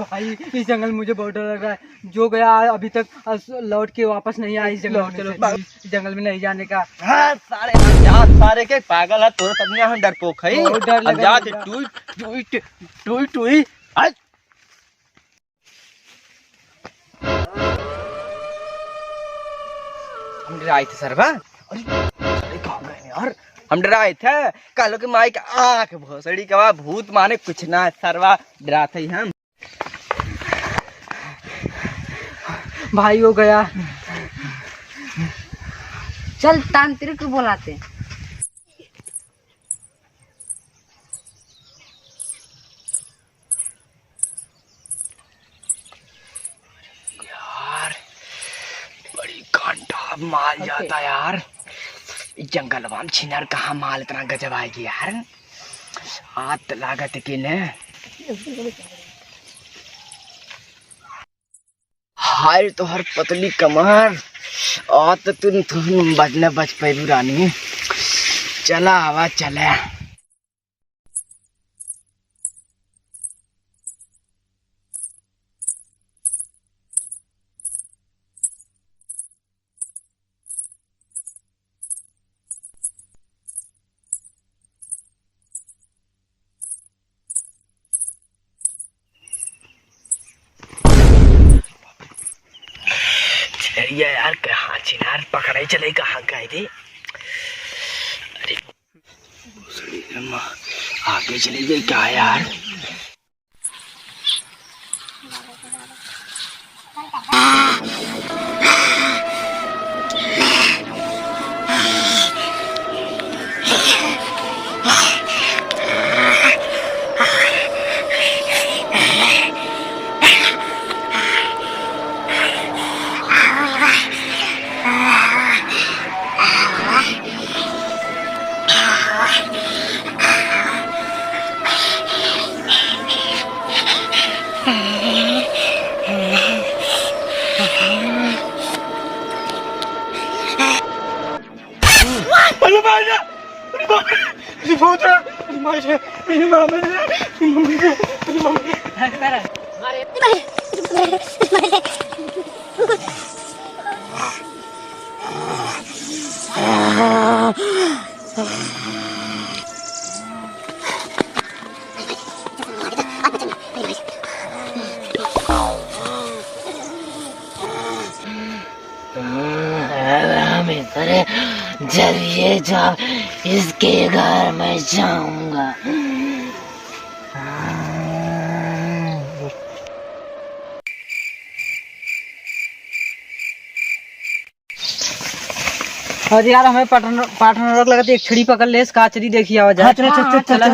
भाई इस जंगल मुझे बहुत डर लग रहा है। जो गया अभी तक लौट के वापस नहीं आया इस जंगल। चलो इस जंगल में नहीं जाने का। हाँ, सारे के पागल है तोर तनिया हम डरपोक है। अब जा टुई टुई हम डराए थे सरवा। अरे कहाँ गए यार? हम डराए थे कालो के माई का आँख भोसड़ी का भूत माने कुछ ना सरवा डराते ही हम। भाई वो गया। चल तांत्रिक को बुलाते। यार बड़ी कांटा माल जाता यार। जंगल वाम छिनर कहाँ माल इतना गजब आएगी यार। आत लागत के ने हाय तो हर पतली कमर आत तुम बजना बच पैरू रानी। चला आवा चले। यार कहाँ चिनार पकड़े चले कहाँ गए थे? अरे आगे चली गई क्या यार? जब ये जब इसके घर में जाऊंगा। अरे यार हमें पार्टनर रोक लगा। एक छड़ी पकड़ ले, काचरी देखी आवाज। पार्टनर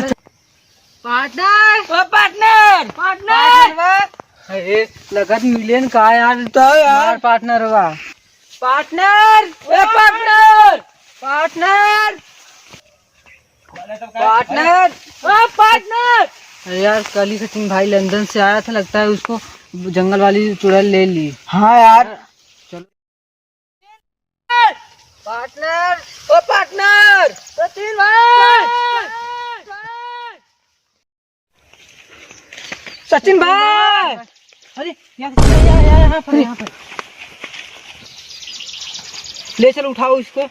लगत मिलियन का यार। तो यार पार्टनर हुआ। Partner partner partner partner partner. यार कल ही सचिन भाई लंदन से आया था, लगता है उसको जंगल वाली चुड़ैल ले ली। हाँ यार चलो पार्टनर ओ पार्टनर सचिन भाई। सचिन भाई अरे यहाँ पर ले चलो। उठाओ इसको।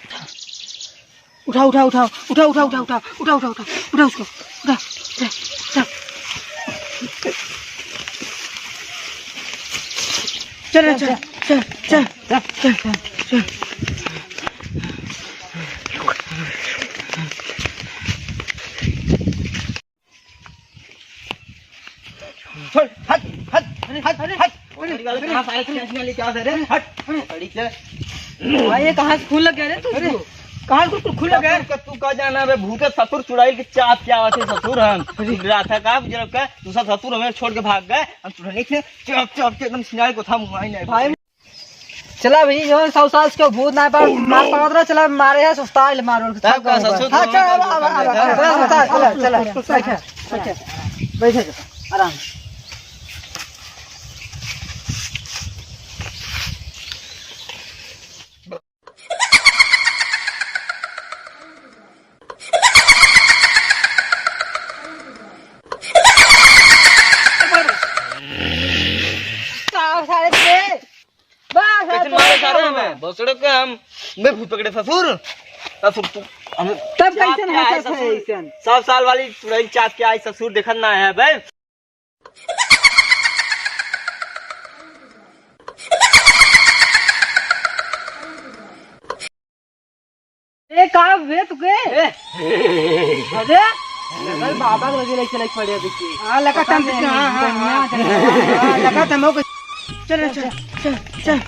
उठाओ उठाओ उठाओ उठाओ उठाओ उठाओ उठाओ उठाओ उठाओ उठाओ उसको। उठा चल चल चल चल चल चल। हट हट हट हट हट। भाई ये कहाँ से खून लग गया रे तुझको? कहाँ से खून लग गया? तू का जाना बे भूत ससुर चुड़ैल के चाप क्या आते ससुर हम राथा का जब का दूसरा ससुर हमें छोड़ के भाग गए हम चुड़ैल के चाप चाप के एकदम सिनाई को था मुंह नहीं भाई चला भाई जो 100 साल के भूत ना पर मार पड़ा रहा चला मारे है सुस्ताइल मारो तब का ससुर हां चल चला बैठ बैठ आराम कैसे मारे सारे हमें भोसड़े के हम मैं भूत पकड़े ससुर ससुर तू हमें तब कैसे है ससुर 100 साल वाली चुड़ैल चाप के आई ससुर देखत ना है बे ए का वे तुके अरे अरे बाबा के लगे चले पड़े देखिए हां लगा तम हां लगा तम चल चल चल चल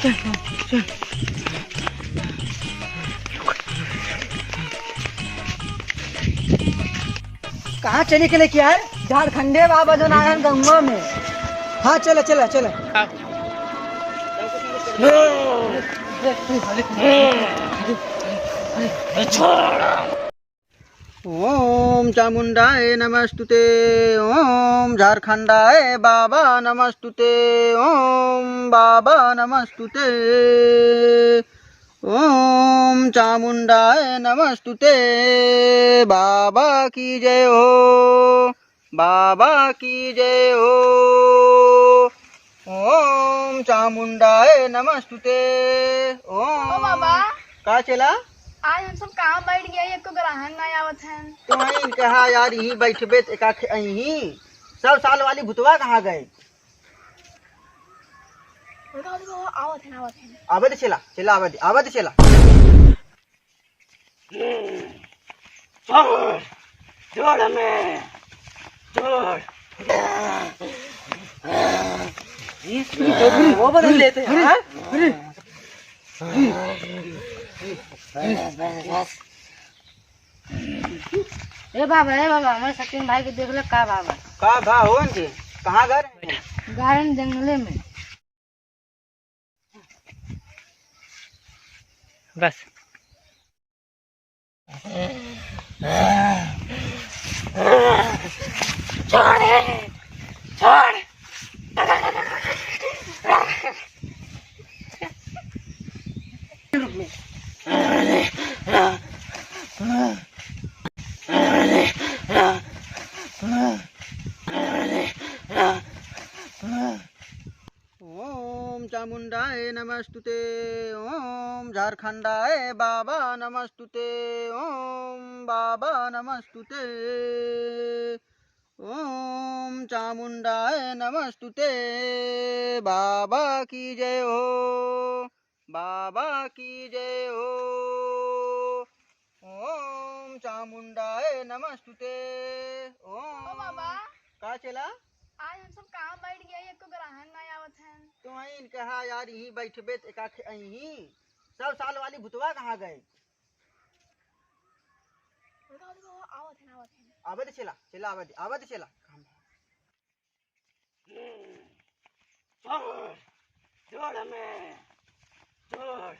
चल कहाँ चले के लिए क्या है झारखंडे बाबा जो नारायण गंगा में हाँ चला चला चला ओम चामुंडाय नमस्तुते ओम झारखंडाय बाबा नमस्तुते ओम बाबा नमस्तुते ओम चामुंडाय नमस्तुते बाबा की जय हो बाबा की जय हो ओम चामुंडाय नमस्तुते ओम बाबा का चला आज हम सब कहाँ बैठ गए एक तो ग्रहण नहीं आवत है तुम्हें कहा यार यही बैठबे एकाख यही 100 साल वाली भुतवा कहाँ गए आवत है आबद चला चला आबद आबद चला छोड़ हमें छोड़ वो बदल लेते हैं हाँ? ए बाबा हमारे सचिन भाई के देख लो का बाबा का भा हो इनके कहाँ गए गार्डन जंगले में बस ओम चामुंडाय नमस्तुते ओम झारखंडाय बाबा नमस्तुते ओम बाबा नमस्तुते ओम चामुंडाय नमस्तुते बाबा की जय हो बाबा की जय हो ओम चामुंडाय नमस्तुते ओम बाबा का चला आज हम सब कहाँ बैठ गए एक तो ग्रहण नहीं आवत है तुम्हें कहा यार यही बैठबे एकाख यही 100 साल वाली भुतवा कहाँ गए आवत है आबद चला चला आबद चला छोड़ हमें छोड़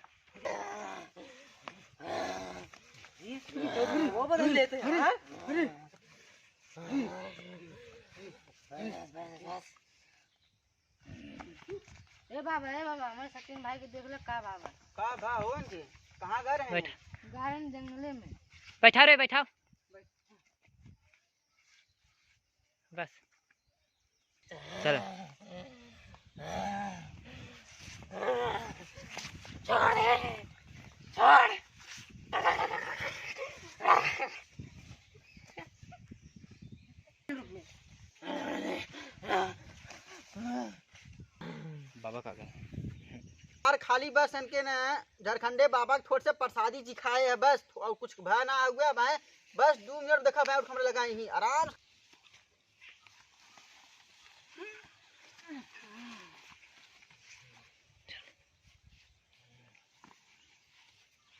वो बदल लेते हैं हाँ? ए बाबा हमारे सचिन भाई के देख लो का बाबा का भा हो इनके कहाँ गए हैं गार्डन जंगले में बैठा रे बैठा बस चल बाबा का गए यार खाली बस इनके न झारखंडे बाबा के थोड़े से प्रसादी जी खाए है बस और कुछ भा ना हुआ भाई बस 2 मिनट देखा भाई उठ लगा यही आराम से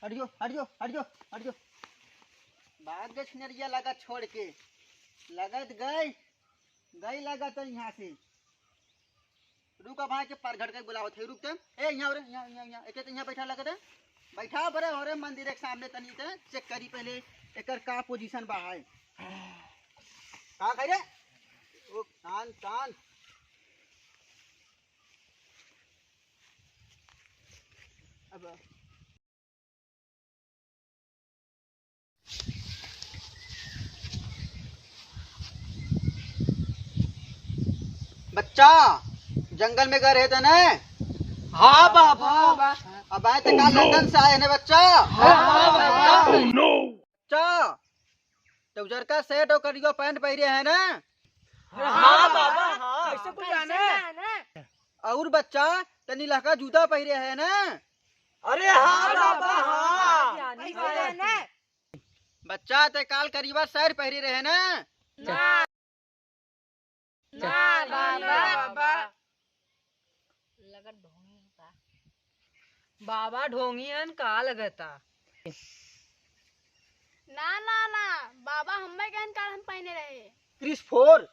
हटियो हटियो हटियो हटियो। भाग गए छिनरिया लगा छोड़ के, लगत गई गई लगत है यहाँ से। रुक भाई के पर घट के बुलावत है, रुक ते ए यहाँ रे यहाँ यहाँ यहाँ एके यहाँ बैठा लगत है, बैठा बरे हो रे मंदिर के सामने तनी ते चेक करी पहले एकर का पोजीशन बा है। का कह रे ओ कान कान अब बच्चा जंगल में गए थे ना। हाँ बाबा। अब आए थे कल लंदन से आए ना बच्चा। बच्चा तो उजर का सेट और करियो पैंट पहने है ना। हाँ बाबा हाँ। ऐसे कुछ जाने। और बच्चा तनी लहका जूता पहने है ना। अरे हाँ बाबा हाँ। बच्चा ते काल करीबा शर्ट पहने रहे ना। बाबा ढोंगियन का लगता। ना ना ना बाबा हमें कहन कार हम पहने रहे। क्रिस 4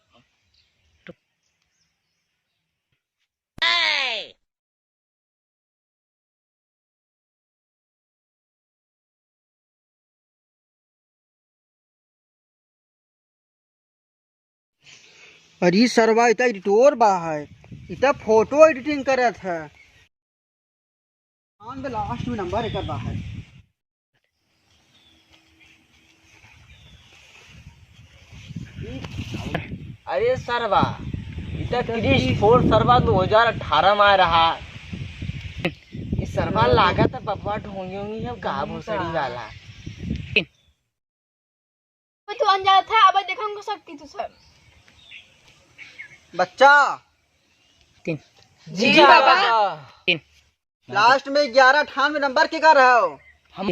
अरे सरवा इतना एडिटोर बा है, इतना फोटो एडिटिंग करत है। ऑन द लास्ट में नंबर एक बा है। अरे सरवा इतना क्रिश 4 सरवा 2018 में आ रहा। इस सरवा लागत है बबुआ ढोंगी हम कहा भूसड़ी वाला। तू अनजान था अब देखा हमको सकती तू सब। बच्चा जी बाबा। लास्ट में 1198 नंबर के कर रहे हो। हम